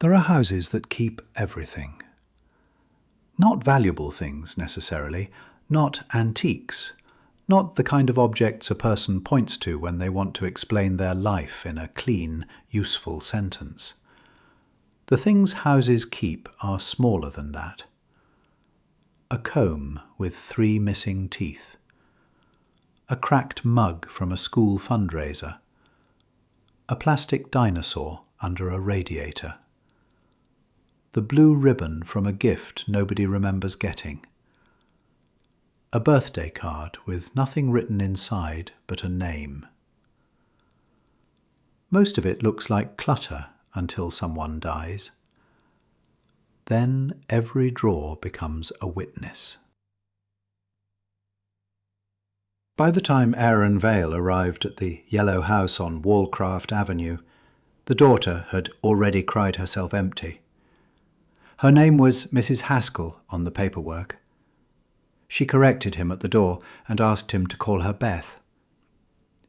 There are houses that keep everything. Not valuable things necessarily, not antiques, not the kind of objects a person points to when they want to explain their life in a clean, useful sentence. The things houses keep are smaller than that. A comb with 3 missing teeth. A cracked mug from a school fundraiser. A plastic dinosaur under a radiator. The blue ribbon from a gift nobody remembers getting. A birthday card with nothing written inside but a name. Most of it looks like clutter until someone dies. Then every drawer becomes a witness. By the time Aaron Vale arrived at the yellow house on Walcraft Avenue, the daughter had already cried herself empty. Her name was Mrs. Haskell on the paperwork. She corrected him at the door and asked him to call her Beth.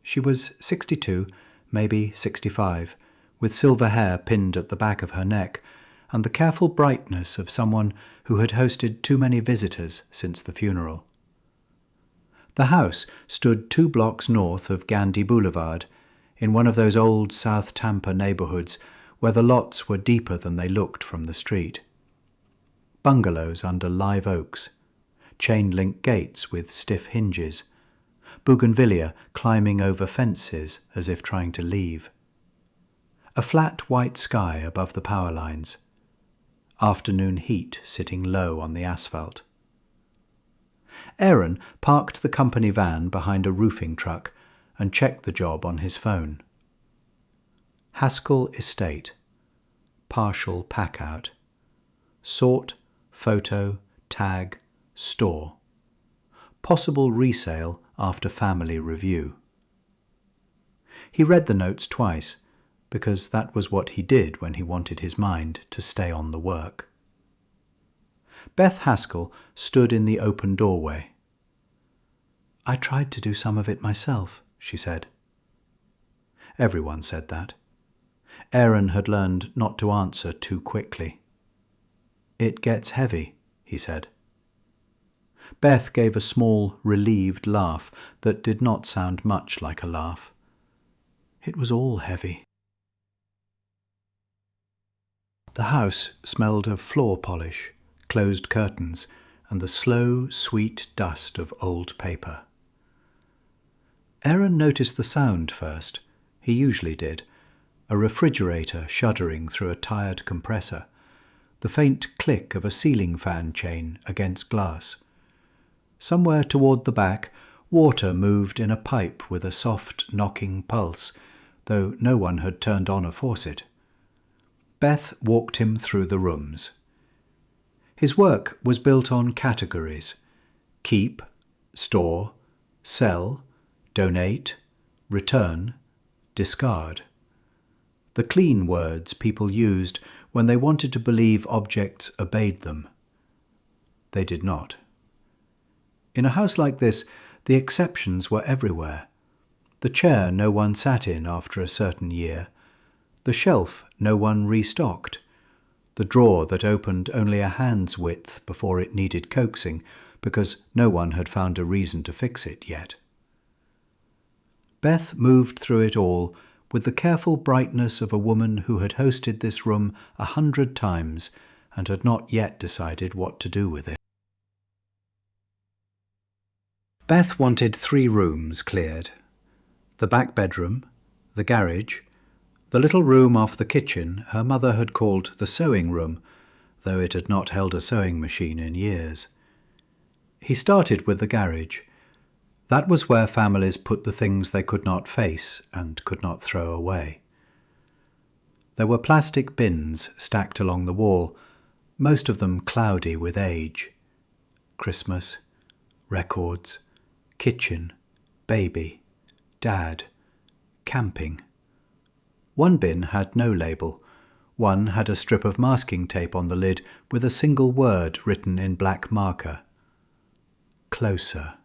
She was 62, maybe 65, with silver hair pinned at the back of her neck, and the careful brightness of someone who had hosted too many visitors since the funeral. The house stood 2 blocks north of Gandhi Boulevard, in one of those old South Tampa neighborhoods where the lots were deeper than they looked from the street. Bungalows under live oaks, chain-link gates with stiff hinges, bougainvillea climbing over fences as if trying to leave. A flat white sky above the power lines. Afternoon heat sitting low on the asphalt. Aaron parked the company van behind a roofing truck and checked the job on his phone. Haskell Estate. Partial pack-out. Sort, photo, tag, store. Possible resale after family review. He read the notes twice, because that was what he did when he wanted his mind to stay on the work. Beth Haskell stood in the open doorway. "I tried to do some of it myself," she said. Everyone said that. Aaron had learned not to answer too quickly. "It gets heavy," he said. Beth gave a small, relieved laugh that did not sound much like a laugh. It was all heavy. The house smelled of floor polish, closed curtains, and the slow, sweet dust of old paper. Aaron noticed the sound first. He usually did. A refrigerator shuddering through a tired compressor. The faint click of a ceiling fan chain against glass. Somewhere toward the back, water moved in a pipe with a soft, knocking pulse, though no one had turned on a faucet. Beth walked him through the rooms. His work was built on categories: keep, store, sell, donate, return, discard. The clean words people used when they wanted to believe objects obeyed them. They did not. In a house like this, the exceptions were everywhere. The chair no one sat in after a certain year. The shelf no one restocked. The drawer that opened only a hand's width before it needed coaxing, because no one had found a reason to fix it yet. Beth moved through it all with the careful brightness of a woman who had hosted this room 100 times and had not yet decided what to do with it. Beth wanted 3 rooms cleared. The back bedroom, the garage, the little room off the kitchen her mother had called the sewing room, though it had not held a sewing machine in years. He started with the garage. That was where families put the things they could not face and could not throw away. There were plastic bins stacked along the wall, most of them cloudy with age. Christmas, records, kitchen, baby, dad, camping. One bin had no label. One had a strip of masking tape on the lid with a single word written in black marker. Closer.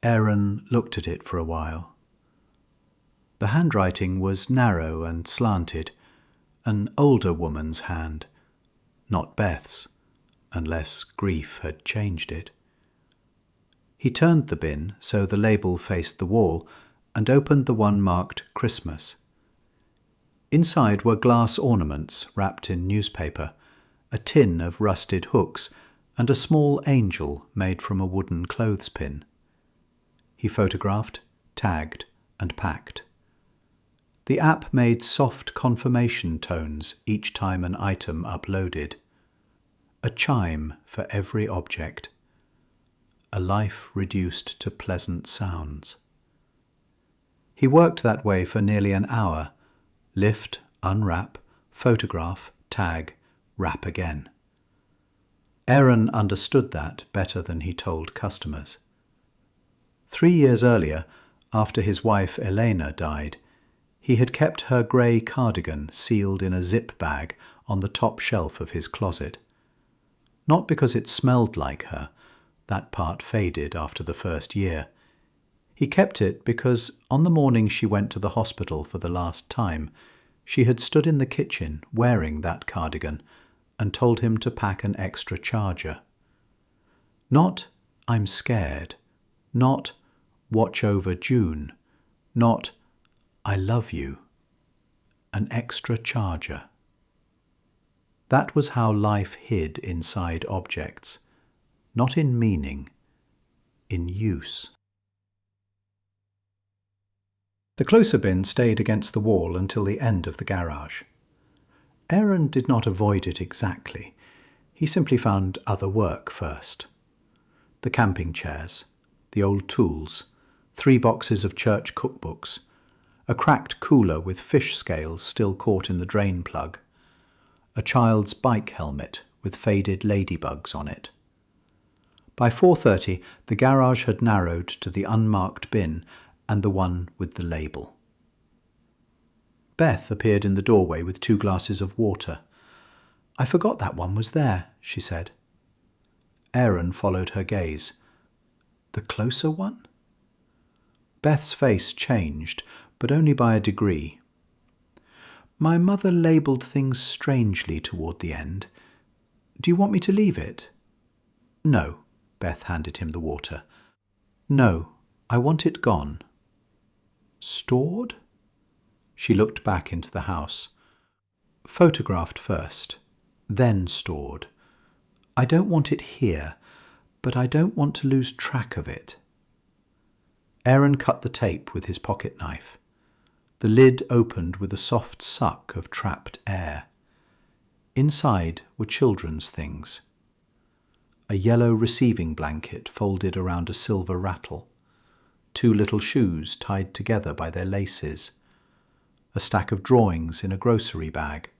Aaron looked at it for a while. The handwriting was narrow and slanted, An older woman's hand, not Beth's, unless grief had changed it. He turned the bin so the label faced the wall and opened the one marked Christmas. Inside were glass ornaments wrapped in newspaper, a tin of rusted hooks, and a small angel made from a wooden clothespin. He photographed, tagged, and packed. The app made soft confirmation tones each time an item uploaded. A chime for every object. A life reduced to pleasant sounds. He worked that way for nearly an hour. Lift, unwrap, photograph, tag, wrap again. Aaron understood that better than he told customers. 3 years earlier, after his wife Elena died, he had kept her grey cardigan sealed in a zip bag on the top shelf of his closet. Not because it smelled like her, that part faded after the first year. He kept it because on the morning she went to the hospital for the last time, she had stood in the kitchen wearing that cardigan and told him to pack an extra charger. Not, "I'm scared," not, "Watch over June," not, "I love you." An extra charger. That was how life hid inside objects, not in meaning, in use. The closer bin stayed against the wall until the end of the garage. Aaron did not avoid it exactly. He simply found other work first. The camping chairs, the old tools, 3 boxes of church cookbooks, a cracked cooler with fish scales still caught in the drain plug, a child's bike helmet with faded ladybugs on it. By 4:30, the garage had narrowed to the unmarked bin and the one with the label. Beth appeared in the doorway with 2 glasses of water. "I forgot that one was there," she said. Aaron followed her gaze. "The closer one?" Beth's face changed, but only by a degree. "My mother labelled things strangely toward the end. Do you want me to leave it?" "No," Beth handed him the water. "No, I want it gone." "Stored?" She looked back into the house. "Photographed first, then stored. I don't want it here, but I don't want to lose track of it." Aaron cut the tape with his pocket knife. The lid opened with a soft suck of trapped air. Inside were children's things. A yellow receiving blanket folded around a silver rattle. 2 little shoes tied together by their laces. A stack of drawings in a grocery bag.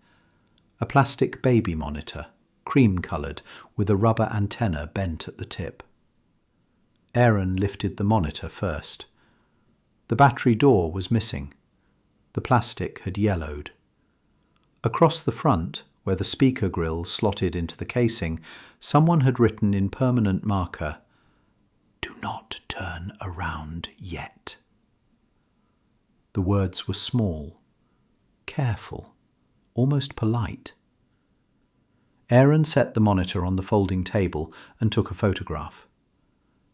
A plastic baby monitor, cream-coloured, with a rubber antenna bent at the tip. Aaron lifted the monitor first. The battery door was missing. The plastic had yellowed. Across the front, where the speaker grill slotted into the casing, someone had written in permanent marker, "Do not turn around yet." The words were small, careful, almost polite. Aaron set the monitor on the folding table and took a photograph.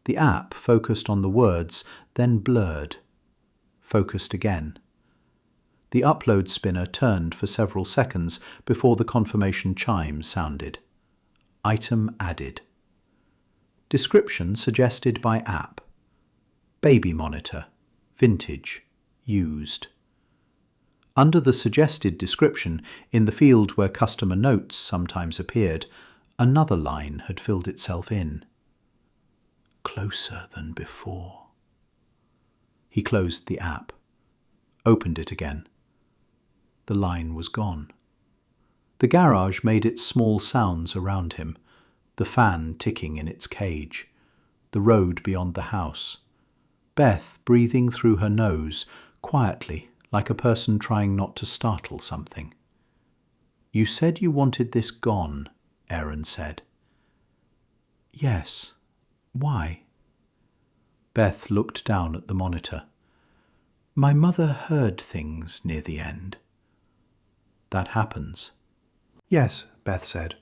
The app focused on the words, then blurred. Focused again. The upload spinner turned for several seconds before the confirmation chime sounded. Item added. Description suggested by app. Baby monitor. Vintage. Used. Under the suggested description, in the field where customer notes sometimes appeared, another line had filled itself in. Closer than before. He closed the app. Opened it again. The line was gone. The garage made its small sounds around him, the fan ticking in its cage, the road beyond the house, Beth breathing through her nose, quietly, like a person trying not to startle something. "You said you wanted this gone," Aaron said. "Yes. Why?" Beth looked down at the monitor. "My mother heard things near the end." that happens. Yes, Beth said.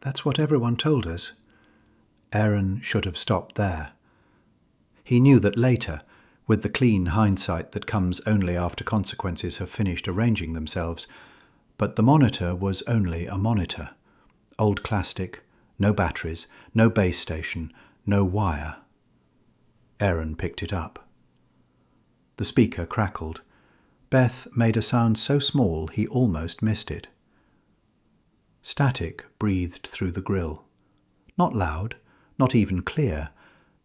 That's what everyone told us. Aaron should have stopped there. He knew that later, with the clean hindsight that comes only after consequences have finished arranging themselves, but the monitor was only a monitor. Old plastic, no batteries, no base station, no wire. Aaron picked it up. The speaker crackled. Beth made a sound so small he almost missed it. Static breathed through the grill. Not loud, not even clear,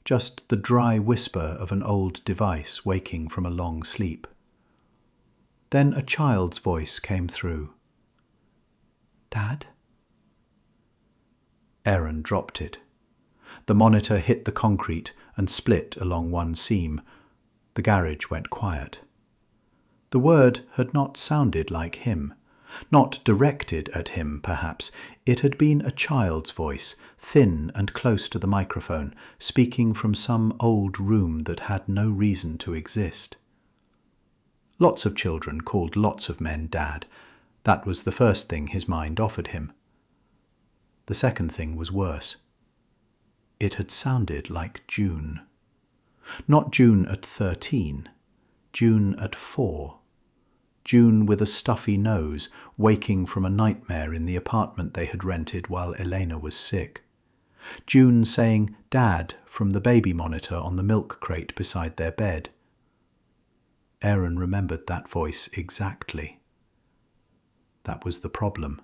just the dry whisper of an old device waking from a long sleep. Then a child's voice came through. Dad? Aaron dropped it. The monitor hit the concrete and split along one seam. The garage went quiet. The word had not sounded like him. Not directed at him, perhaps. It had been a child's voice, thin and close to the microphone, speaking from some old room that had no reason to exist. Lots of children called lots of men Dad. That was the first thing his mind offered him. The second thing was worse. It had sounded like June. Not June at 13, June at 4. June with a stuffy nose, waking from a nightmare in the apartment they had rented while Elena was sick. June saying Dad from the baby monitor on the milk crate beside their bed. Aaron remembered that voice exactly. That was the problem.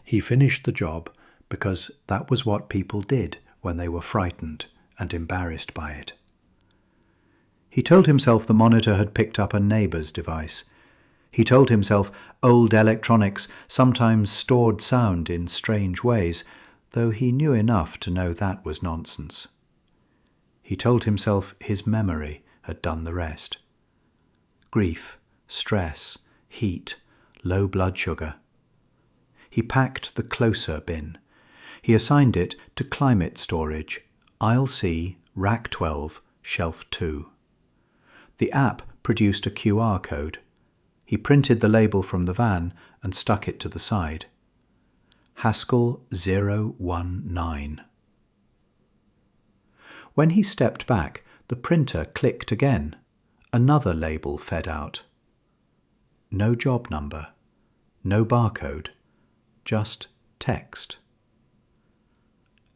He finished the job because that was what people did when they were frightened and embarrassed by it. He told himself the monitor had picked up a neighbour's device. He told himself old electronics sometimes stored sound in strange ways, though he knew enough to know that was nonsense. He told himself his memory had done the rest. Grief, stress, heat, low blood sugar. He packed the closer bin. He assigned it to climate storage, aisle C, rack 12, shelf 2. The app produced a QR code. He printed the label from the van and stuck it to the side. Haskell 019. When he stepped back, the printer clicked again. Another label fed out. No job number, no barcode, just text.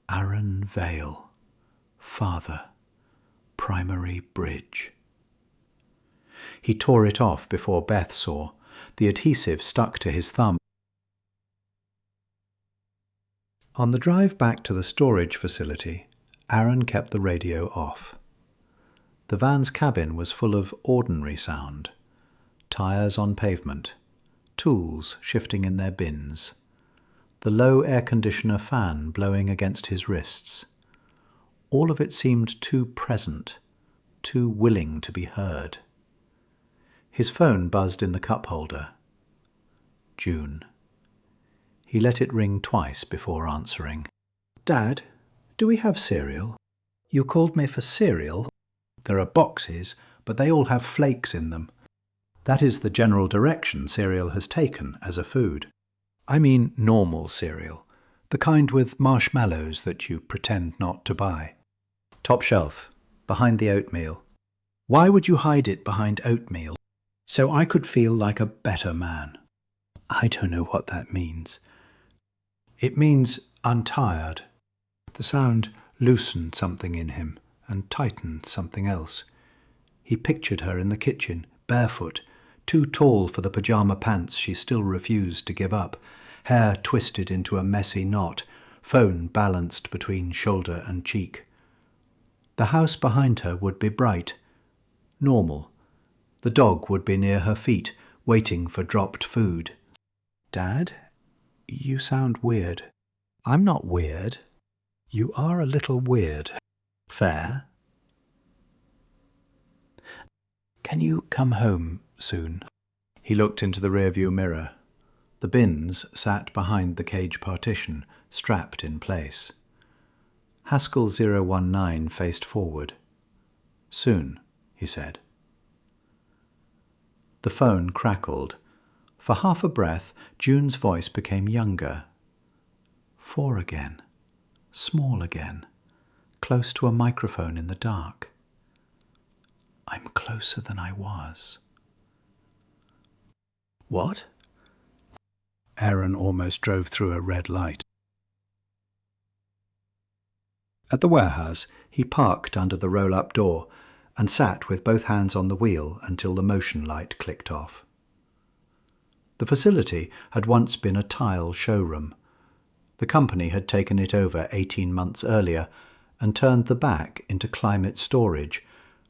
Aaron Vale, father, primary bridge. He tore it off before Beth saw. The adhesive stuck to his thumb. On the drive back to the storage facility, Aaron kept the radio off. The van's cabin was full of ordinary sound. Tyres on pavement, tools shifting in their bins, the low air conditioner fan blowing against his wrists. All of it seemed too present, too willing to be heard. His phone buzzed in the cup holder. June. He let it ring twice before answering. Dad, do we have cereal? You called me for cereal? There are boxes, but they all have flakes in them. That is the general direction cereal has taken as a food. I mean normal cereal, the kind with marshmallows that you pretend not to buy. Top shelf, behind the oatmeal. Why would you hide it behind oatmeal? So I could feel like a better man. I don't know what that means. It means I'm tired. The sound loosened something in him and tightened something else. He pictured her in the kitchen, barefoot, too tall for the pyjama pants she still refused to give up, hair twisted into a messy knot, phone balanced between shoulder and cheek. The house behind her would be bright, normal. The dog would be near her feet, waiting for dropped food. Dad, you sound weird. I'm not weird. You are a little weird. Fair. Can you come home soon? He looked into the rearview mirror. The bins sat behind the cage partition, strapped in place. Haskell 019 faced forward. Soon, he said. The phone crackled. For half a breath, June's voice became younger. 4 again. Small again. Close to a microphone in the dark. I'm closer than I was. What? Aaron almost drove through a red light. At the warehouse, he parked under the roll-up door and sat with both hands on the wheel until the motion light clicked off. The facility had once been a tile showroom. The company had taken it over 18 months earlier and turned the back into climate storage,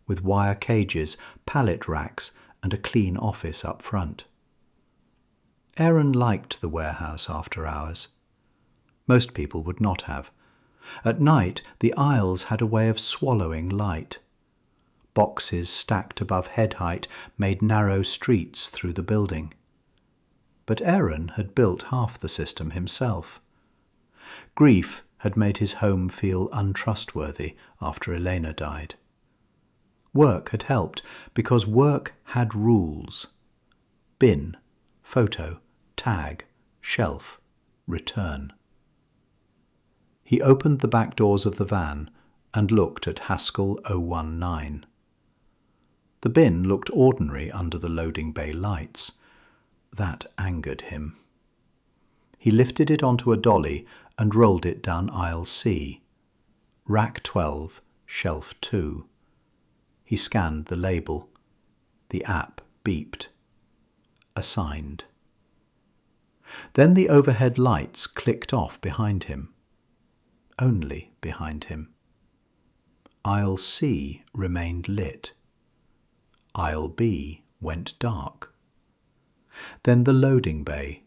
with wire cages, pallet racks, and a clean office up front. Aaron liked the warehouse after hours. Most people would not have. At night, the aisles had a way of swallowing light. Boxes stacked above head height made narrow streets through the building. But Aaron had built half the system himself. Grief had made his home feel untrustworthy after Elena died. Work had helped because work had rules. Bin, photo, tag, shelf, return. He opened the back doors of the van and looked at Haskell 019. The bin looked ordinary under the loading bay lights. That angered him. He lifted it onto a dolly and rolled it down aisle C. Rack 12, shelf 2. He scanned the label. The app beeped. Assigned. Then the overhead lights clicked off behind him. Only behind him. Aisle C remained lit. Aisle B went dark. Then the loading bay.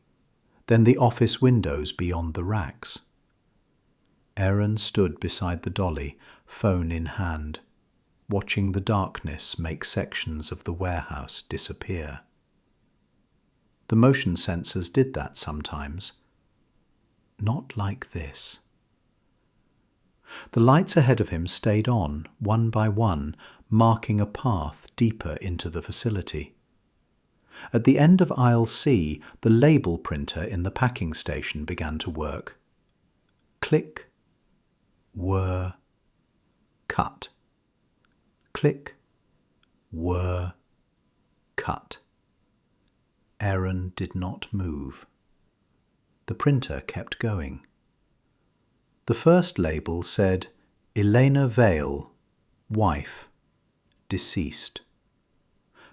Then the office windows beyond the racks. Aaron stood beside the dolly, phone in hand, watching the darkness make sections of the warehouse disappear. The motion sensors did that sometimes. Not like this. The lights ahead of him stayed on, one by one, marking a path deeper into the facility. At the end of aisle C, the label printer in the packing station began to work. Click, whir, cut. Click, whir, cut. Aaron did not move. The printer kept going. The first label said, Elena Vale, wife, deceased.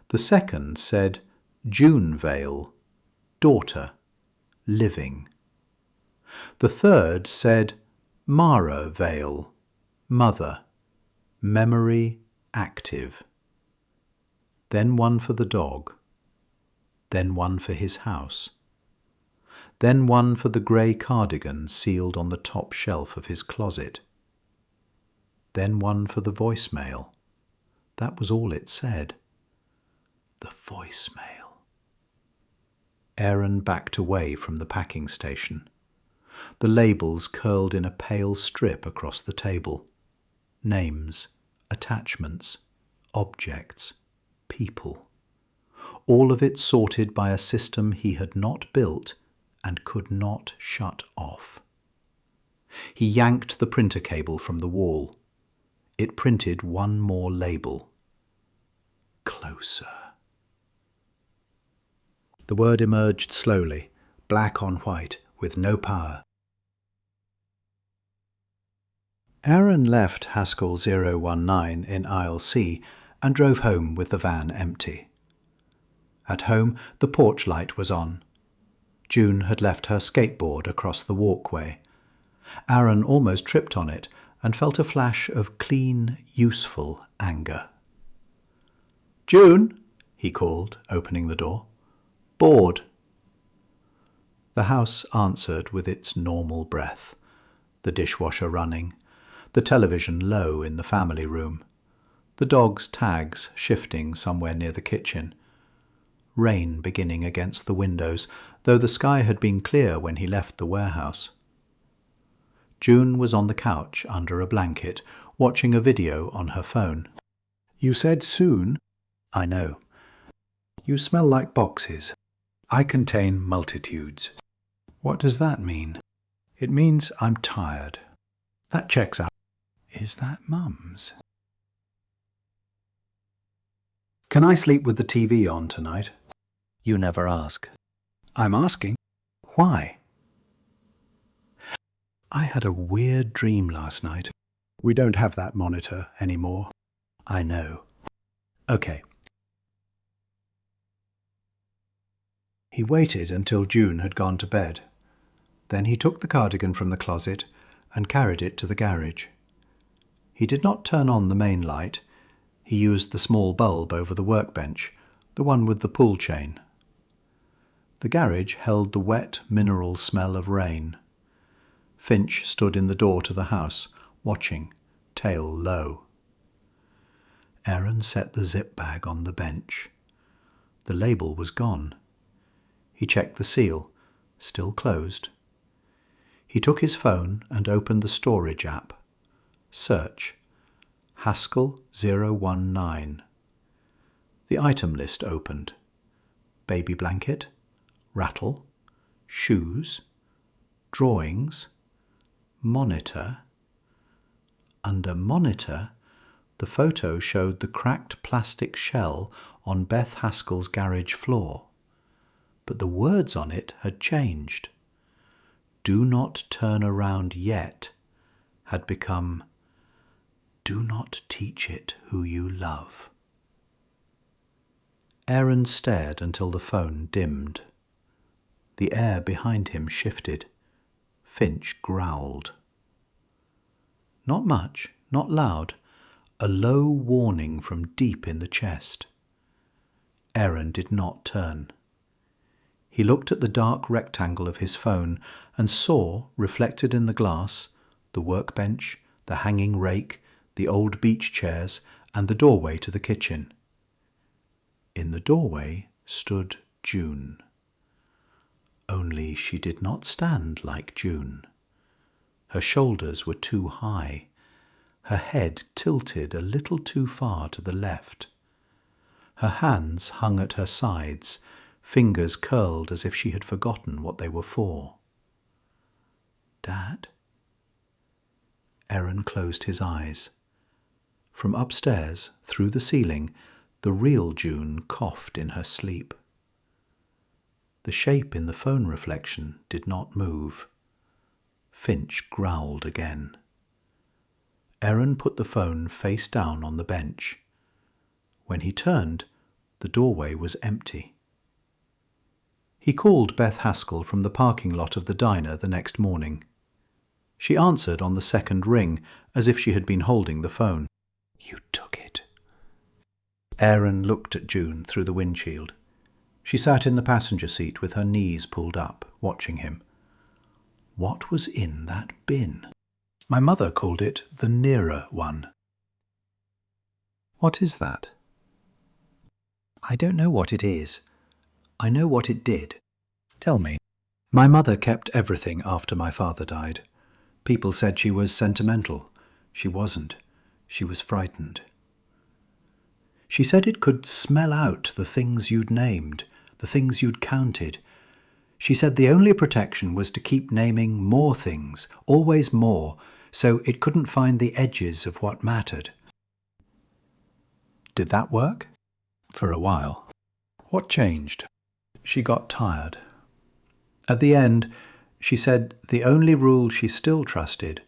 The second said, June Vale, daughter, living. The third said, Mara Vale, mother, memory active. Then one for the dog. Then one for his house. Then one for the grey cardigan sealed on the top shelf of his closet. Then one for the voicemail. That was all it said. The voicemail. Aaron backed away from the packing station. The labels curled in a pale strip across the table. Names, attachments, objects, people. All of it sorted by a system he had not built and could not shut off. He yanked the printer cable from the wall. It printed one more label. Closer. The word emerged slowly, black on white, with no power. Aaron left Haskell 019 in aisle C and drove home with the van empty. At home, the porch light was on. June had left her skateboard across the walkway. Aaron almost tripped on it and felt a flash of clean, useful anger. "June," he called, opening the door. "Bored." The house answered with its normal breath, the dishwasher running, the television low in the family room, the dog's tags shifting somewhere near the kitchen, rain beginning against the windows, though the sky had been clear when he left the warehouse. June was on the couch under a blanket, watching a video on her phone. "You said soon." "I know." You smell like boxes. I contain multitudes. What does that mean? It means I'm tired. That checks out. Is that Mum's? Can I sleep with the TV on tonight? You never ask. I'm asking. Why? I had a weird dream last night. We don't have that monitor anymore. I know. Okay. He waited until June had gone to bed. Then he took the cardigan from the closet and carried it to the garage. He did not turn on the main light. He used the small bulb over the workbench, the one with the pull chain. The garage held the wet, mineral smell of rain. Finch stood in the door to the house, watching, tail low. Aaron set the zip bag on the bench. The label was gone. He checked the seal, still closed. He took his phone and opened the storage app. Search. Haskell 019. The item list opened. Baby blanket, rattle, shoes, drawings, monitor. Under monitor, the photo showed the cracked plastic shell on Beth Haskell's garage floor. But the words on it had changed. Do not turn around yet had become, do not teach it who you love. Aaron stared until the phone dimmed. The air behind him shifted. Finch growled. Not much, not loud, a low warning from deep in the chest. Aaron did not turn. He looked at the dark rectangle of his phone and saw, reflected in the glass, the workbench, the hanging rake, the old beach chairs, and the doorway to the kitchen. In the doorway stood June. Only she did not stand like June. Her shoulders were too high. Her head tilted a little too far to the left. Her hands hung at her sides, fingers curled as if she had forgotten what they were for. Dad? Aaron closed his eyes. From upstairs, through the ceiling, the real June coughed in her sleep. The shape in the phone reflection did not move. Finch growled again. Aaron put the phone face down on the bench. When he turned, the doorway was empty. He called Beth Haskell from the parking lot of the diner the next morning. She answered on the second ring, as if she had been holding the phone. You took it. Aaron looked at June through the windshield. She sat in the passenger seat with her knees pulled up, watching him. What was in that bin? My mother called it the nearer one. What is that? I don't know what it is. I know what it did. Tell me. My mother kept everything after my father died. People said she was sentimental. She wasn't. She was frightened. She said it could smell out the things you'd named, the things you'd counted. She said the only protection was to keep naming more things, always more, so it couldn't find the edges of what mattered. Did that work? For a while. What changed? She got tired. At the end, she said the only rule she still trusted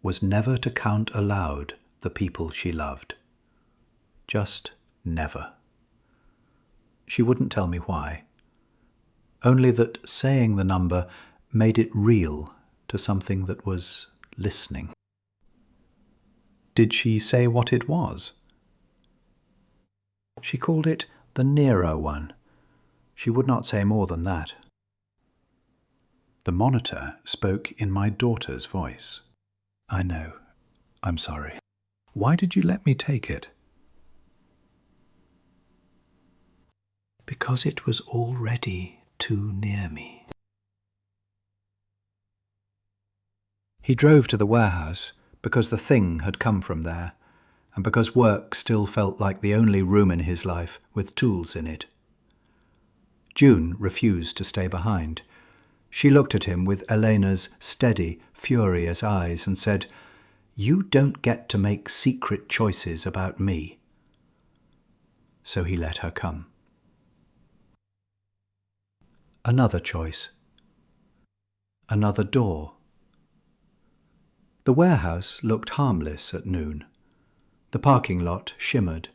was never to count aloud the people she loved. Just never. She wouldn't tell me why. Only that saying the number made it real to something that was listening. Did she say what it was? She called it the nearer one. She would not say more than that. The monitor spoke in my daughter's voice. I know. I'm sorry. Why did you let me take it? Because it was already too near me. He drove to the warehouse because the thing had come from there, and because work still felt like the only room in his life with tools in it. June refused to stay behind. She looked at him with Elena's steady, furious eyes and said, "You don't get to make secret choices about me." So he let her come. Another choice. Another door. The warehouse looked harmless at noon. The parking lot shimmered.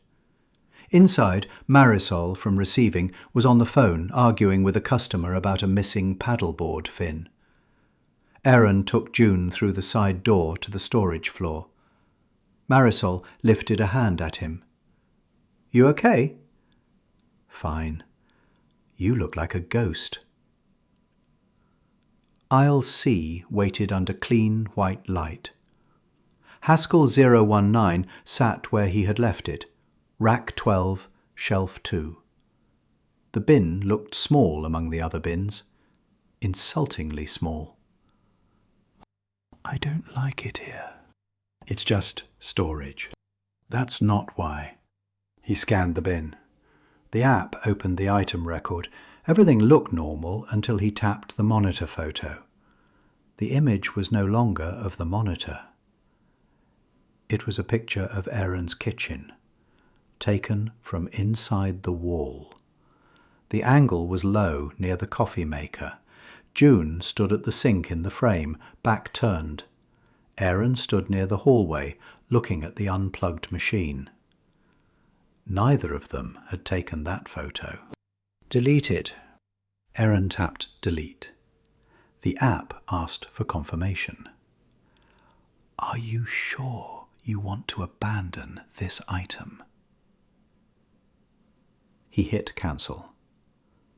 Inside, Marisol, from receiving, was on the phone arguing with a customer about a missing paddleboard fin. Aaron took June through the side door to the storage floor. Marisol lifted a hand at him. "You okay?" "Fine. You look like a ghost." Aisle C waited under clean white light. Haskell 019 sat where he had left it, rack 12, shelf 2. The bin looked small among the other bins, insultingly small. "I don't like it here." "It's just storage." "That's not why." He scanned the bin. The app opened the item record. Everything looked normal until he tapped the monitor photo. The image was no longer of the monitor. It was a picture of Aaron's kitchen, taken from inside the wall. The angle was low near the coffee maker. June stood at the sink in the frame, back turned. Aaron stood near the hallway, looking at the unplugged machine. Neither of them had taken that photo. "Delete it." Aaron tapped delete. The app asked for confirmation. "Are you sure you want to abandon this item?" He hit cancel.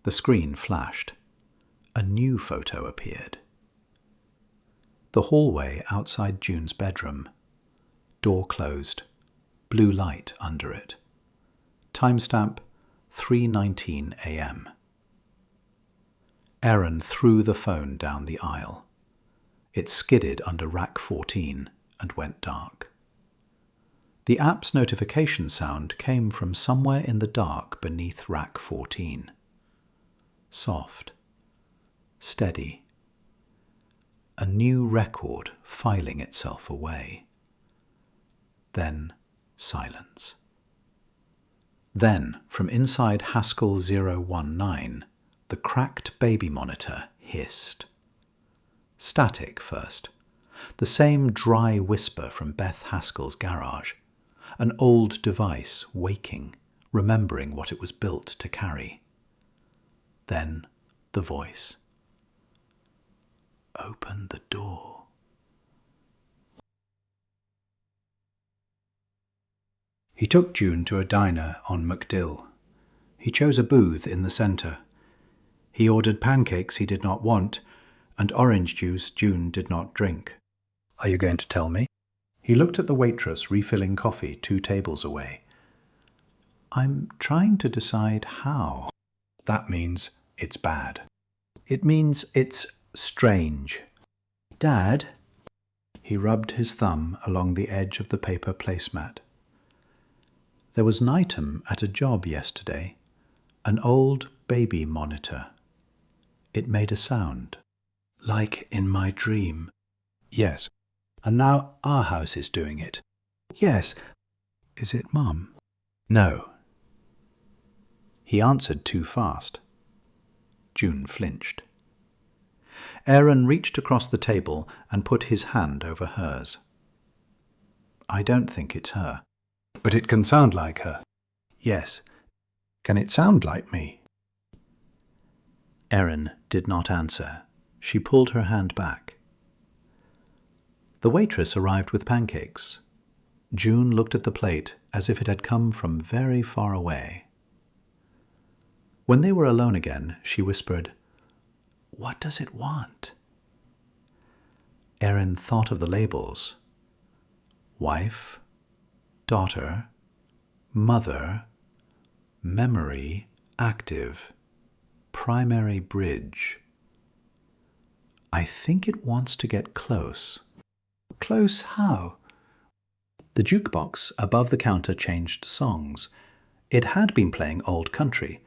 The screen flashed. A new photo appeared. The hallway outside June's bedroom. Door closed. Blue light under it. Timestamp 3:19 a.m. Aaron threw the phone down the aisle. It skidded under rack 14 and went dark. The app's notification sound came from somewhere in the dark beneath rack 14. Soft. Steady. A new record filing itself away. Then silence. Then, from inside Haskell 019, the cracked baby monitor hissed. Static first. The same dry whisper from Beth Haskell's garage. An old device waking, remembering what it was built to carry. Then the voice. "Open the door." He took June to a diner on MacDill. He chose a booth in the centre. He ordered pancakes he did not want, and orange juice June did not drink. "Are you going to tell me?" He looked at the waitress refilling coffee 2 tables away. "I'm trying to decide how." "That means it's bad." "It means it's strange." "Dad?" He rubbed his thumb along the edge of the paper placemat. "There was an item at a job yesterday, an old baby monitor. It made a sound. Like in my dream." "Yes. And now our house is doing it." "Yes. Is it Mum?" "No." He answered too fast. June flinched. Aaron reached across the table and put his hand over hers. "I don't think it's her." "But it can sound like her." "Yes. Can it sound like me?" Erin did not answer. She pulled her hand back. The waitress arrived with pancakes. June looked at the plate as if it had come from very far away. When they were alone again, she whispered, "What does it want?" Erin thought of the labels. Wife, daughter, mother, memory, active, primary bridge. "I think it wants to get close." "Close how?" The jukebox above the counter changed songs. It had been playing old country.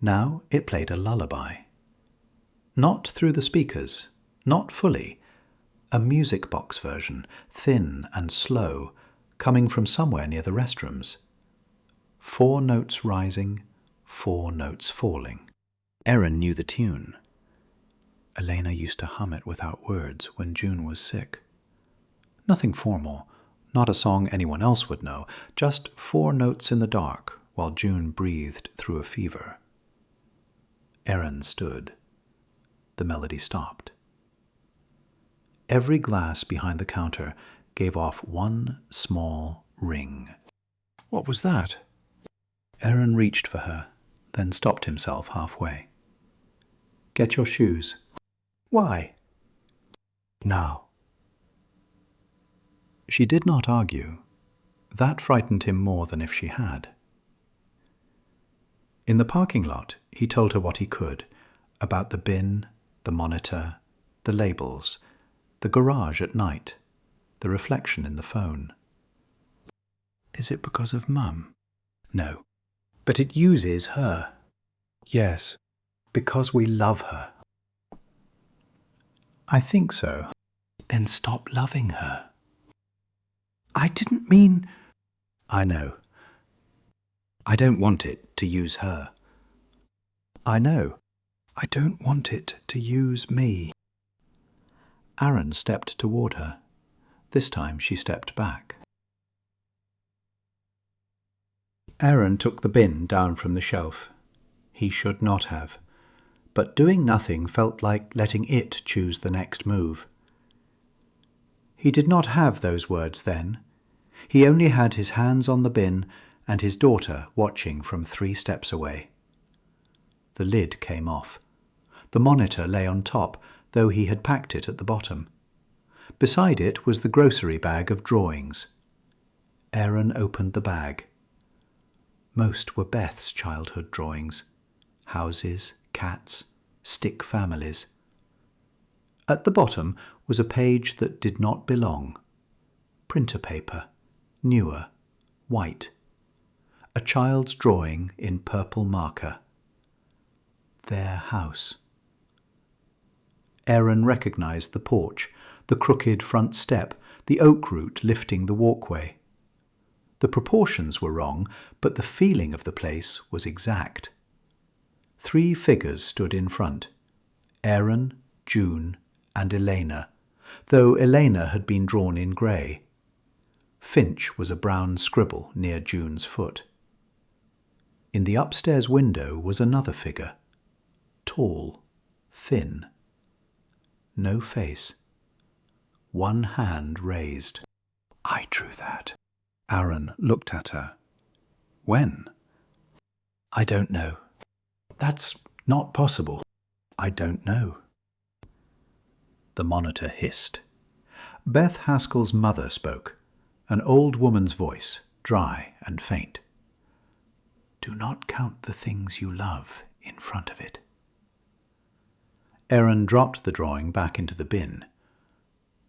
Now it played a lullaby. Not through the speakers, not fully. A music box version, thin and slow, coming from somewhere near the restrooms. 4 notes rising, 4 notes falling. Erin knew the tune. Elena used to hum it without words when June was sick. Nothing formal, not a song anyone else would know, just 4 notes in the dark while June breathed through a fever. Erin stood. The melody stopped. Every glass behind the counter gave off one small ring. What was that? Erin reached for her, then stopped himself halfway. Get your shoes. Why? Now. She did not argue. That frightened him more than if she had. In the parking lot, he told her what he could, about the bin, the monitor, the labels, the garage at night, the reflection in the phone. Is it because of Mum? No. But it uses her. Yes, because we love her. I think so. Then stop loving her. I didn't mean... I know. I don't want it to use her. I know. I don't want it to use me. Aaron stepped toward her. This time she stepped back. Aaron took the bin down from the shelf. He should not have. But doing nothing felt like letting it choose the next move. He did not have those words then. He only had his hands on the bin and his daughter watching from 3 steps away. The lid came off. The monitor lay on top, though he had packed it at the bottom. Beside it was the grocery bag of drawings. Aaron opened the bag. Most were Beth's childhood drawings. Houses, cats, stick families. At the bottom was a page that did not belong. Printer paper, newer, white. A child's drawing in purple marker. Their house. Aaron recognized the porch, the crooked front step, the oak root lifting the walkway. The proportions were wrong, but the feeling of the place was exact. 3 figures stood in front. Aaron, June, and Elena, though Elena had been drawn in grey. Finch was a brown scribble near June's foot. In the upstairs window was another figure. Tall, thin. No face. One hand raised. I drew that. Aaron looked at her. When? I don't know. That's not possible. I don't know. The monitor hissed. Beth Haskell's mother spoke, an old woman's voice, dry and faint. Do not count the things you love in front of it. Aaron dropped the drawing back into the bin.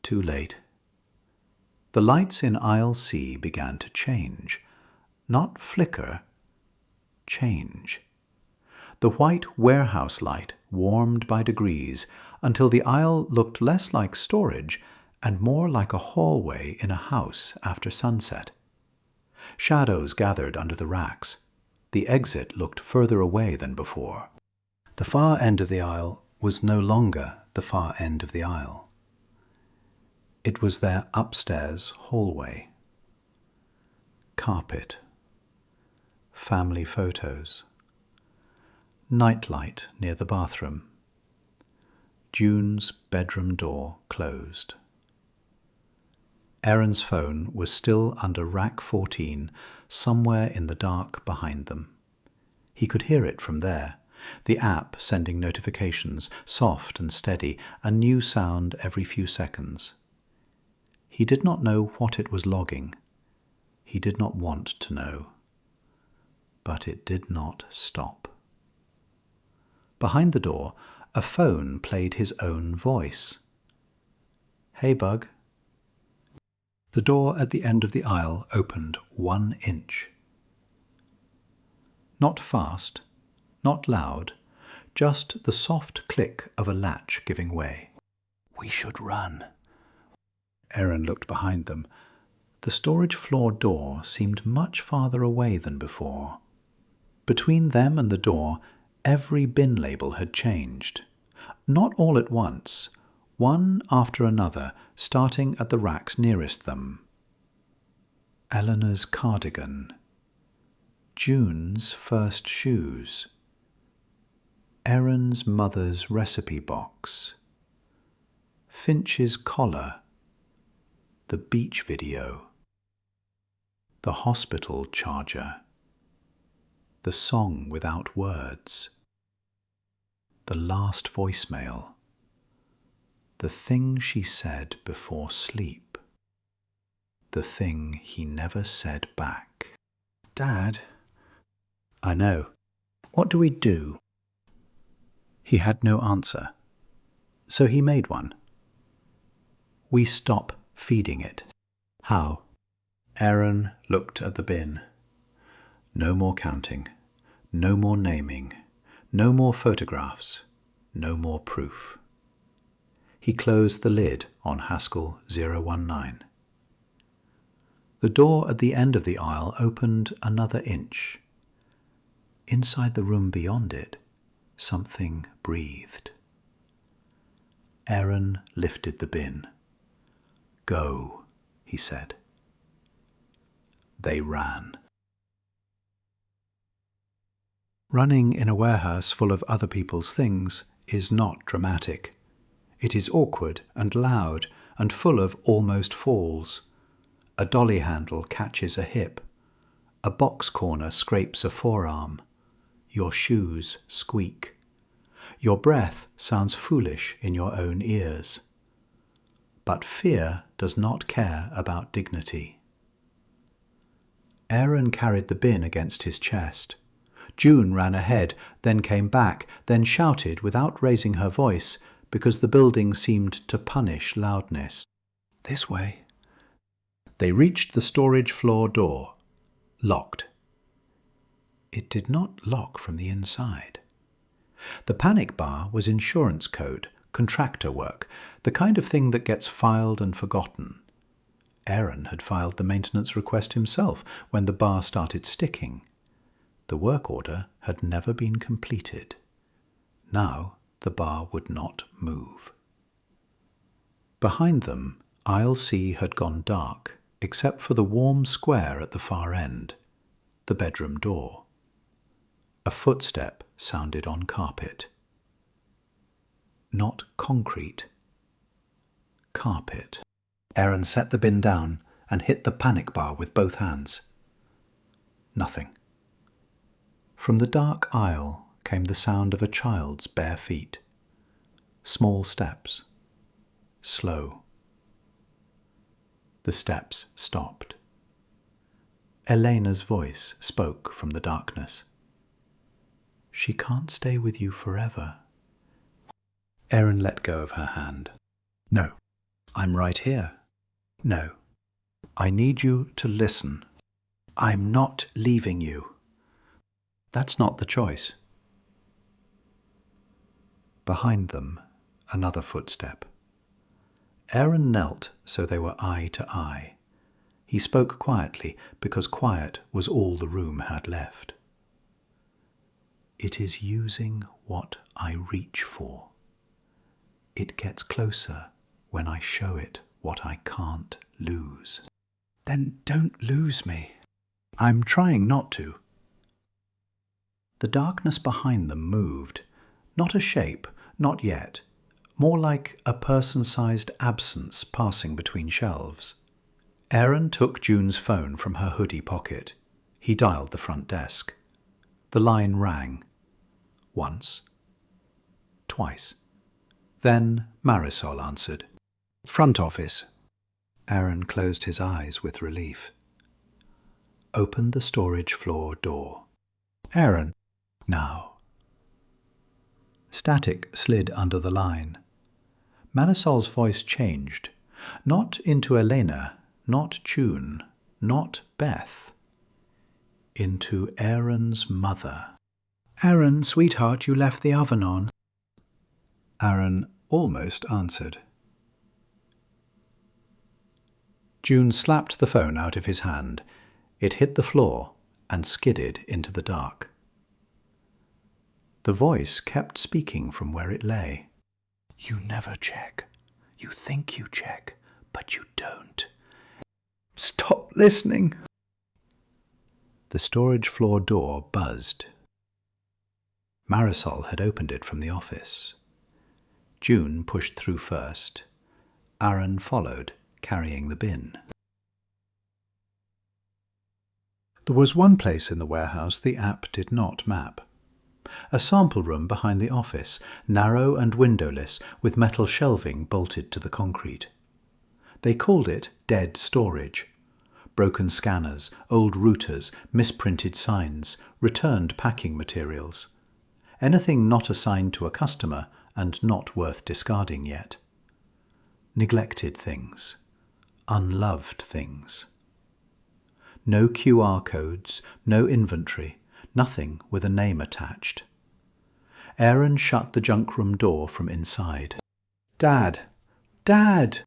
Too late. The lights in aisle C began to change. Not flicker, change. The white warehouse light warmed by degrees until the aisle looked less like storage and more like a hallway in a house after sunset. Shadows gathered under the racks. The exit looked further away than before. The far end of the aisle was no longer the far end of the aisle. It was their upstairs hallway. Carpet. Family photos. Nightlight near the bathroom. June's bedroom door closed. Aaron's phone was still under rack 14, somewhere in the dark behind them. He could hear it from there, the app sending notifications, soft and steady, a new sound every few seconds. He did not know what it was logging. He did not want to know. But it did not stop. Behind the door, a phone played his own voice. Hey, Bug. The door at the end of the aisle opened 1 inch. Not fast, not loud, just the soft click of a latch giving way. "We should run." Aaron looked behind them. The storage floor door seemed much farther away than before. Between them and the door, every bin label had changed. Not all at once, one after another, starting at the racks nearest them. Eleanor's cardigan. June's first shoes. Erin's mother's recipe box. Finch's collar. The beach video. The hospital charger. The song without words. The last voicemail. The thing she said before sleep. The thing he never said back. "Dad." "I know. What do we do?" He had no answer, so he made one. "We stop feeding it." "How?" Aaron looked at the bin. No more counting, no more naming, no more photographs, no more proof. He closed the lid on Haskell 019. The door at the end of the aisle opened another inch. Inside the room beyond it, something breathed. Aaron lifted the bin. "Go," he said. They ran. Running in a warehouse full of other people's things is not dramatic. It is awkward and loud and full of almost falls. A dolly handle catches a hip. A box corner scrapes a forearm. Your shoes squeak. Your breath sounds foolish in your own ears. But fear does not care about dignity. Aaron carried the bin against his chest. June ran ahead, then came back, then shouted without raising her voice, because the building seemed to punish loudness. "This way." They reached the storage floor door. Locked. It did not lock from the inside. The panic bar was insurance code, contractor work, the kind of thing that gets filed and forgotten. Aaron had filed the maintenance request himself when the bar started sticking. The work order had never been completed. Now the bar would not move. Behind them, aisle C had gone dark, except for the warm square at the far end, the bedroom door. A footstep sounded on carpet. Not concrete. Carpet. Aaron set the bin down and hit the panic bar with both hands. Nothing. From the dark aisle came the sound of a child's bare feet. Small steps. Slow. The steps stopped. Elena's voice spoke from the darkness. "She can't stay with you forever." Aaron let go of her hand. "No, I'm right here." "No, I need you to listen. I'm not leaving you." "That's not the choice." Behind them, another footstep. Aaron knelt so they were eye to eye. He spoke quietly because quiet was all the room had left. "It is using what I reach for. It gets closer when I show it what I can't lose." "Then don't lose me." "I'm trying not to." The darkness behind them moved. Not a shape, not yet. More like a person-sized absence passing between shelves. Aaron took June's phone from her hoodie pocket. He dialed the front desk. The line rang. Once. Twice. Then Marisol answered. "Front office." Aaron closed his eyes with relief. Opened the storage floor door. "Aaron." "Now." Static slid under the line. Marisol's voice changed. Not into Elena, not June, not Beth. Into Aaron's mother. Aaron, sweetheart, you left the oven on. Aaron almost answered. June slapped the phone out of his hand. It hit the floor and skidded into the dark. The voice kept speaking from where it lay. You never check. You think you check, but you don't. Stop listening. The storage floor door buzzed. Marisol had opened it from the office. June pushed through first. Aaron followed, carrying the bin. There was one place in the warehouse the app did not map. A sample room behind the office, narrow and windowless, with metal shelving bolted to the concrete. They called it dead storage. Broken scanners, old routers, misprinted signs, returned packing materials. Anything not assigned to a customer and not worth discarding yet. Neglected things. Unloved things. No QR codes, no inventory, nothing with a name attached. Aaron shut the junk room door from inside. Dad! Dad!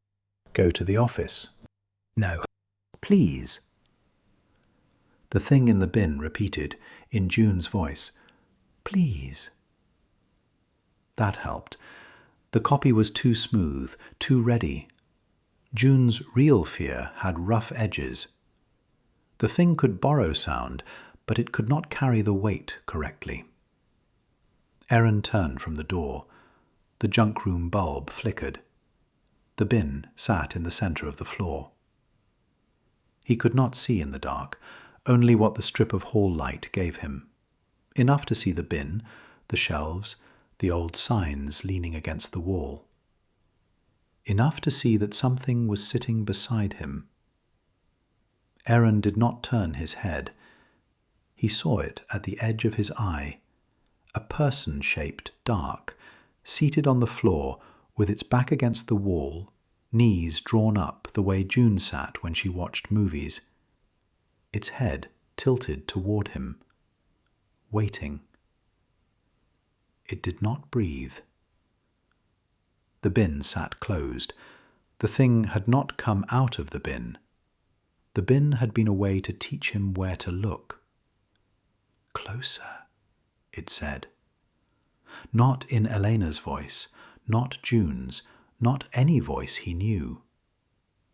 Go to the office. No. Please. The thing in the bin repeated, in June's voice, Please. That helped. The copy was too smooth, too ready. June's real fear had rough edges. The thing could borrow sound, but it could not carry the weight correctly. Aaron turned from the door. The junk room bulb flickered. The bin sat in the centre of the floor. He could not see in the dark, only what the strip of hall light gave him. Enough to see the bin, the shelves, the old signs leaning against the wall. Enough to see that something was sitting beside him. Aaron did not turn his head. He saw it at the edge of his eye, a person-shaped dark, seated on the floor with its back against the wall, knees drawn up the way June sat when she watched movies, its head tilted toward him, waiting. It did not breathe. The bin sat closed. The thing had not come out of the bin. The bin had been a way to teach him where to look. Closer, it said. Not in Elena's voice, not June's, not any voice he knew.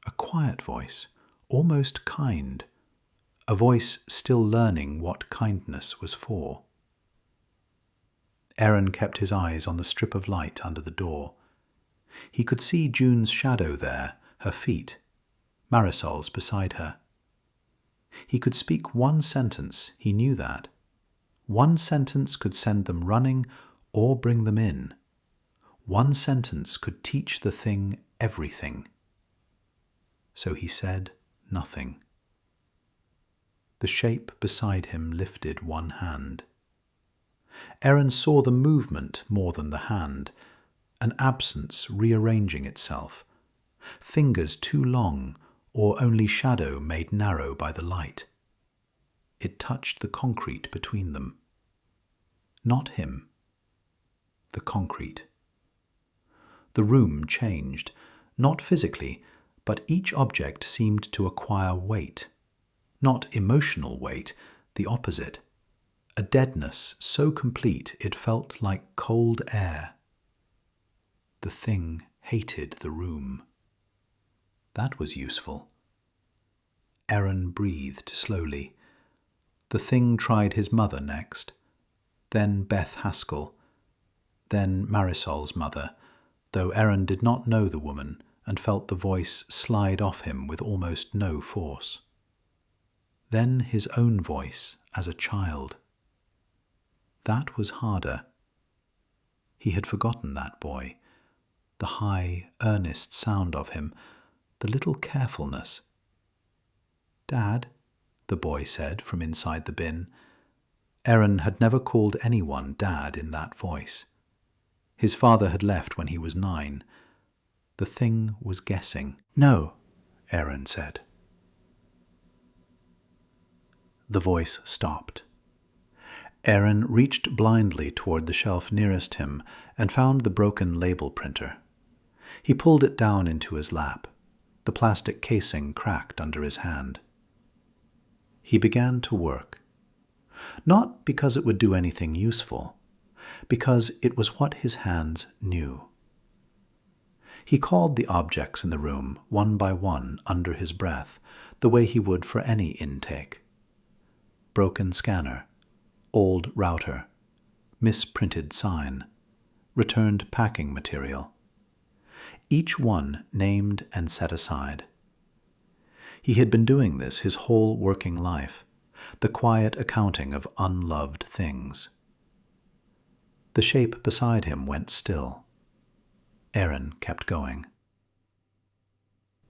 A quiet voice, almost kind. A voice still learning what kindness was for. Aaron kept his eyes on the strip of light under the door. He could see June's shadow there, her feet, Marisol's beside her. He could speak one sentence, he knew that. One sentence could send them running or bring them in. One sentence could teach the thing everything. So he said nothing. The shape beside him lifted one hand. Aaron saw the movement more than the hand, an absence rearranging itself, fingers too long or only shadow made narrow by the light. It touched the concrete between them. Not him. The concrete. The room changed, not physically, but each object seemed to acquire weight. Not emotional weight, the opposite. A deadness so complete it felt like cold air. The thing hated the room. That was useful. Aaron breathed slowly. The thing tried his mother next, then Beth Haskell, then Marisol's mother, though Aaron did not know the woman and felt the voice slide off him with almost no force. Then his own voice as a child. That was harder. He had forgotten that boy, the high, earnest sound of him, the little carefulness. Dad, the boy said from inside the bin. Aaron had never called anyone Dad in that voice. His father had left when he was 9. The thing was guessing. No, Aaron said. The voice stopped. Aaron reached blindly toward the shelf nearest him and found the broken label printer. He pulled it down into his lap. The plastic casing cracked under his hand. He began to work. Not because it would do anything useful, because it was what his hands knew. He called the objects in the room one by one under his breath, the way he would for any intake. Broken scanner, old router, misprinted sign, returned packing material. Each one named and set aside. He had been doing this his whole working life, the quiet accounting of unloved things. The shape beside him went still. Aaron kept going.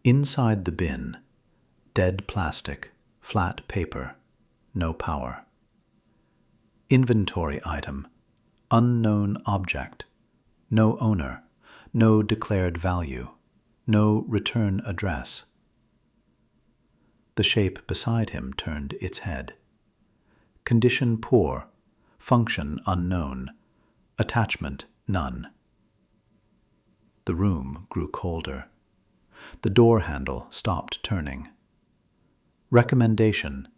Inside the bin, dead plastic, flat paper, no power. Inventory item, unknown object, no owner, no declared value, no return address. The shape beside him turned its head. Condition poor, function unknown, attachment none. The room grew colder. The door handle stopped turning. Recommendation: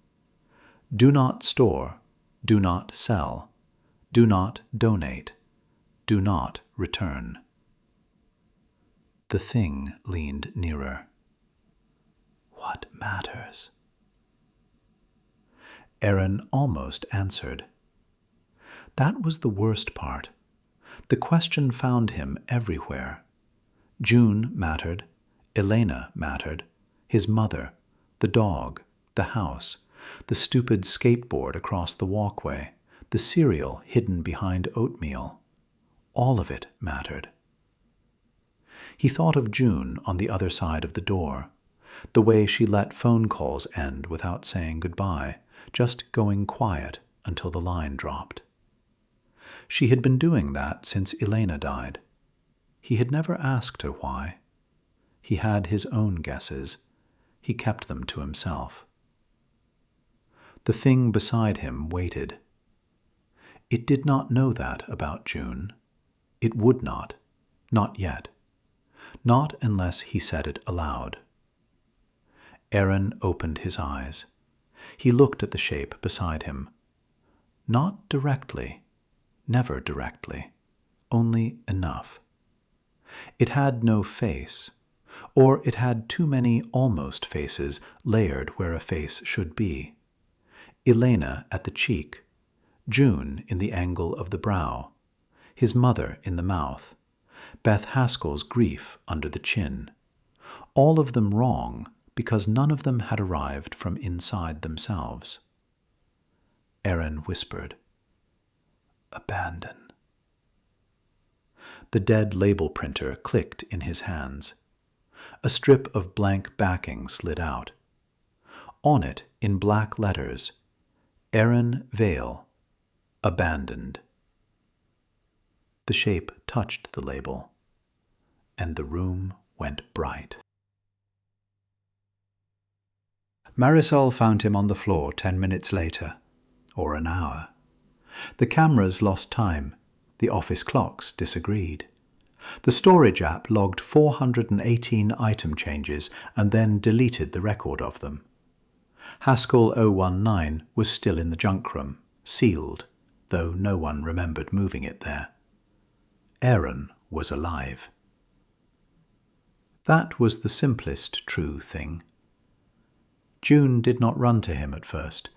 do not store, do not sell, do not donate, do not return. The thing leaned nearer. What matters? Aaron almost answered. That was the worst part. The question found him everywhere. June mattered, Elena mattered, his mother, the dog, the house, the stupid skateboard across the walkway, the cereal hidden behind oatmeal. All of it mattered. He thought of June on the other side of the door, the way she let phone calls end without saying goodbye, just going quiet until the line dropped. She had been doing that since Elena died. He had never asked her why. He had his own guesses. He kept them to himself. The thing beside him waited. It did not know that about June. It would not yet. Not unless he said it aloud. Aaron opened his eyes. He looked at the shape beside him. Not directly, never directly, only enough. It had no face, or it had too many almost faces layered where a face should be. Elena at the cheek, June in the angle of the brow, his mother in the mouth, Beth Haskell's grief under the chin. All of them wrong because none of them had arrived from inside themselves. Aaron whispered, "Abandon." The dead label printer clicked in his hands. A strip of blank backing slid out. On it, in black letters, Aaron Vale, abandoned. The shape touched the label, and the room went bright. Marisol found him on the floor 10 minutes later, or an hour. The cameras lost time. The office clocks disagreed. The storage app logged 418 item changes and then deleted the record of them. Haskell 019 was still in the junk room, sealed, though no one remembered moving it there. Aaron was alive. That was the simplest true thing. June did not run to him at first.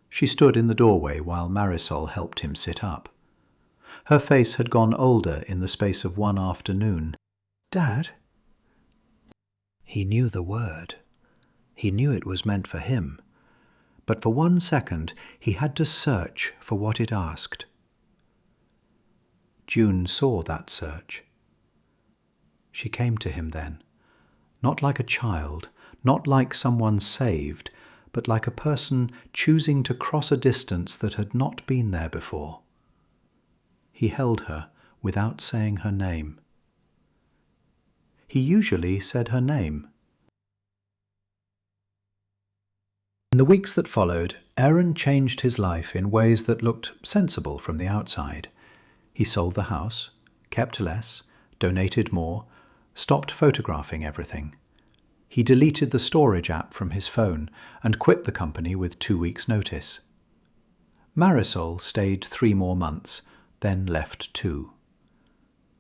She stood in the doorway while Marisol helped him sit up. Her face had gone older in the space of one afternoon. "Dad?" He knew the word. He knew it was meant for him. But for 1 second he had to search for what it asked. June saw that search. She came to him then, not like a child, not like someone saved, but like a person choosing to cross a distance that had not been there before. He held her without saying her name. He usually said her name. In the weeks that followed, Aaron changed his life in ways that looked sensible from the outside. He sold the house, kept less, donated more, stopped photographing everything. He deleted the storage app from his phone and quit the company with 2 weeks' notice. Marisol stayed 3 more months, then left too.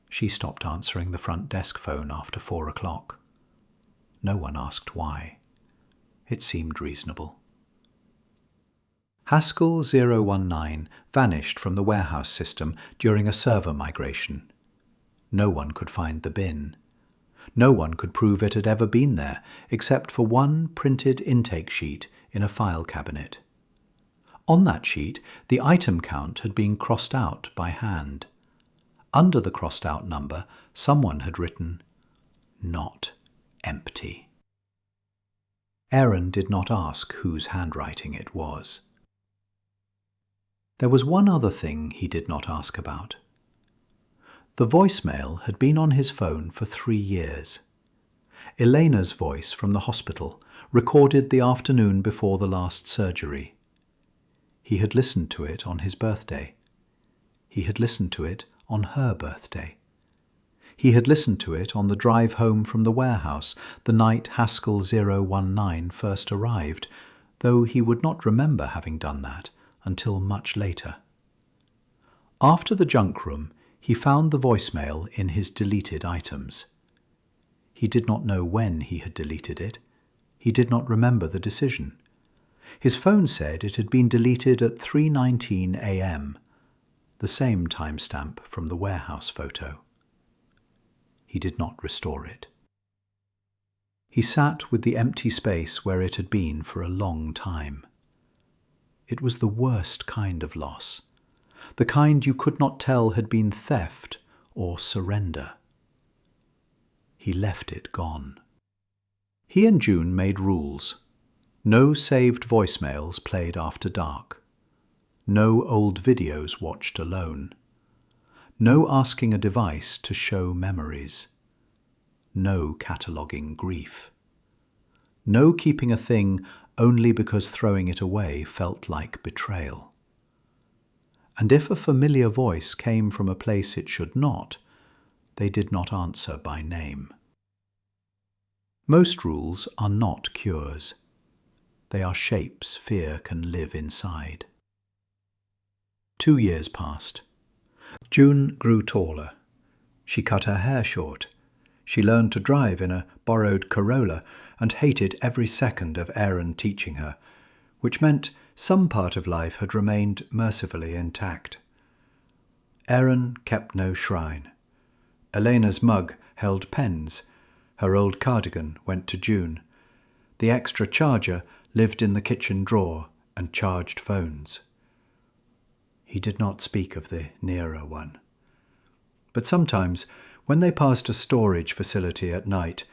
She stopped answering the front desk phone after 4 o'clock. No one asked why. It seemed reasonable. Haskell 019 vanished from the warehouse system during a server migration. No one could find the bin. No one could prove it had ever been there, except for one printed intake sheet in a file cabinet. On that sheet, the item count had been crossed out by hand. Under the crossed out number, someone had written, "Not empty." Aaron did not ask whose handwriting it was. There was one other thing he did not ask about. The voicemail had been on his phone for 3 years. Elena's voice from the hospital, recorded the afternoon before the last surgery. He had listened to it on his birthday. He had listened to it on her birthday. He had listened to it on the drive home from the warehouse the night Haskell 019 first arrived, though he would not remember having done that until much later. After the junk room, he found the voicemail in his deleted items. He did not know when he had deleted it. He did not remember the decision. His phone said it had been deleted at 3:19 a.m., the same timestamp from the warehouse photo. He did not restore it. He sat with the empty space where it had been for a long time. It was the worst kind of loss, the kind you could not tell had been theft or surrender. He left it gone. He and June made rules. No saved voicemails played after dark. No old videos watched alone. No asking a device to show memories. No cataloguing grief. No keeping a thing only because throwing it away felt like betrayal. And if a familiar voice came from a place it should not, they did not answer by name. Most rules are not cures. They are shapes fear can live inside. 2 years passed. June grew taller. She cut her hair short. She learned to drive in a borrowed Corolla and hated every second of Aaron teaching her, which meant some part of life had remained mercifully intact. Aaron kept no shrine. Elena's mug held pens. Her old cardigan went to June. The extra charger lived in the kitchen drawer and charged phones. He did not speak of the nearer one. But sometimes, when they passed a storage facility at night,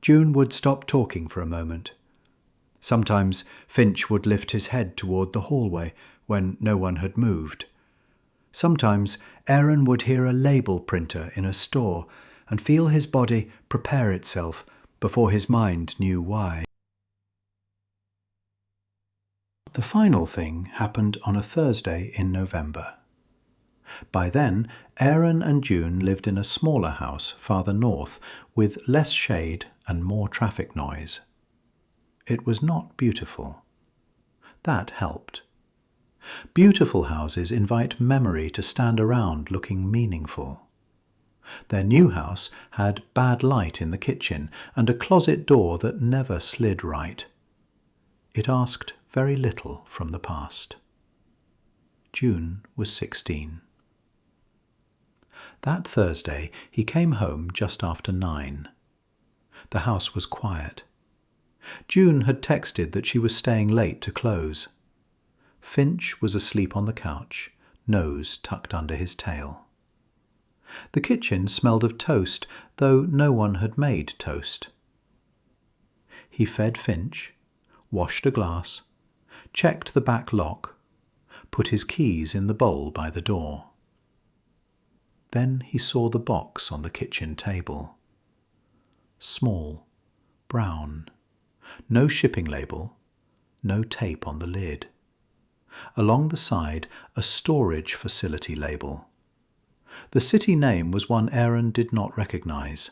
June would stop talking for a moment. Sometimes Finch would lift his head toward the hallway when no one had moved. Sometimes Aaron would hear a label printer in a store and feel his body prepare itself before his mind knew why. The final thing happened on a Thursday in November. By then, Aaron and June lived in a smaller house farther north with less shade and more traffic noise. It was not beautiful. That helped. Beautiful houses invite memory to stand around looking meaningful. Their new house had bad light in the kitchen and a closet door that never slid right. It asked very little from the past. June was 16. That Thursday he came home just after 9. The house was quiet. June had texted that she was staying late to close. Finch was asleep on the couch, nose tucked under his tail. The kitchen smelled of toast, though no one had made toast. He fed Finch, washed a glass, checked the back lock, put his keys in the bowl by the door. Then he saw the box on the kitchen table. Small, brown, no shipping label, no tape on the lid. Along the side, a storage facility label. The city name was one Aaron did not recognize.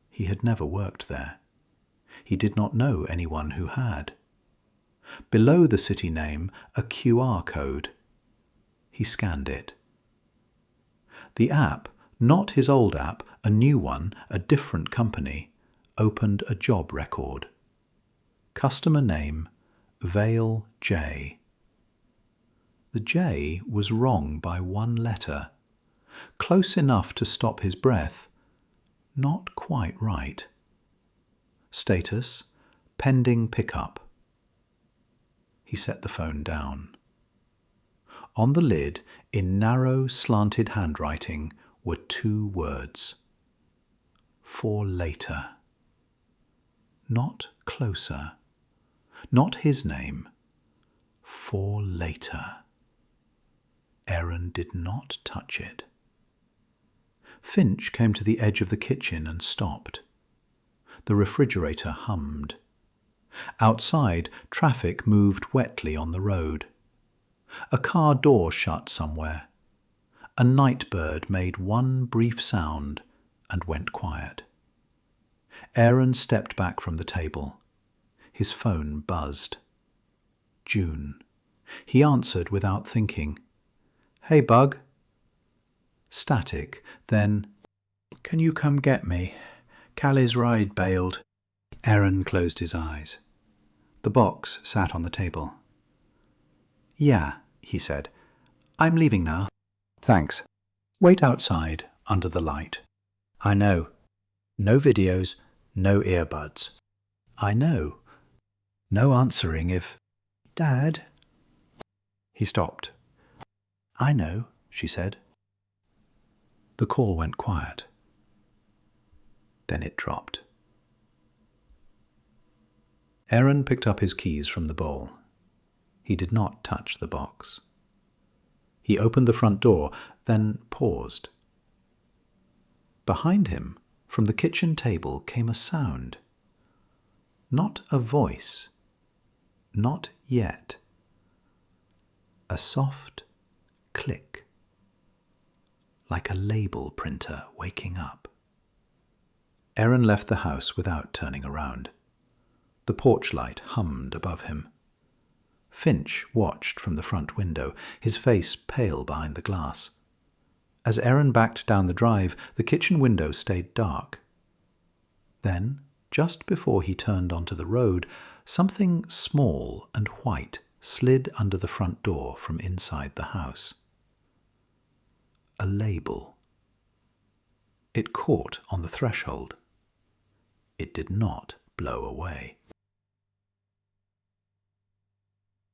He had never worked there. He did not know anyone who had. Below the city name, a QR code. He scanned it. The app, not his old app, a new one, a different company, opened a job record. Customer name, Vale J. The J was wrong by one letter. Close enough to stop his breath. Not quite right. Status, pending pickup. He set the phone down. On the lid, in narrow, slanted handwriting, were 2 words. For later. Not closer. Not his name. For later. Aaron did not touch it. Finch came to the edge of the kitchen and stopped. The refrigerator hummed. Outside, traffic moved wetly on the road. A car door shut somewhere. A night bird made one brief sound and went quiet. Aaron stepped back from the table. His phone buzzed. June. He answered without thinking. "Hey, Bug." Static, then, "Can you come get me? Callie's ride bailed." Aaron closed his eyes. The box sat on the table. "Yeah," he said. "I'm leaving now. Thanks. Wait outside, under the light." "I know. No videos, no earbuds." "I know. No answering if—" "Dad?" He stopped. "I know," she said. The call went quiet. Then it dropped. Aaron picked up his keys from the bowl. He did not touch the box. He opened the front door, then paused. Behind him, from the kitchen table, came a sound. Not a voice. Not yet. A soft click. Like a label printer waking up. Aaron left the house without turning around. The porch light hummed above him. Finch watched from the front window, his face pale behind the glass. As Aaron backed down the drive, the kitchen window stayed dark. Then, just before he turned onto the road, something small and white slid under the front door from inside the house. A label. It caught on the threshold. It did not blow away.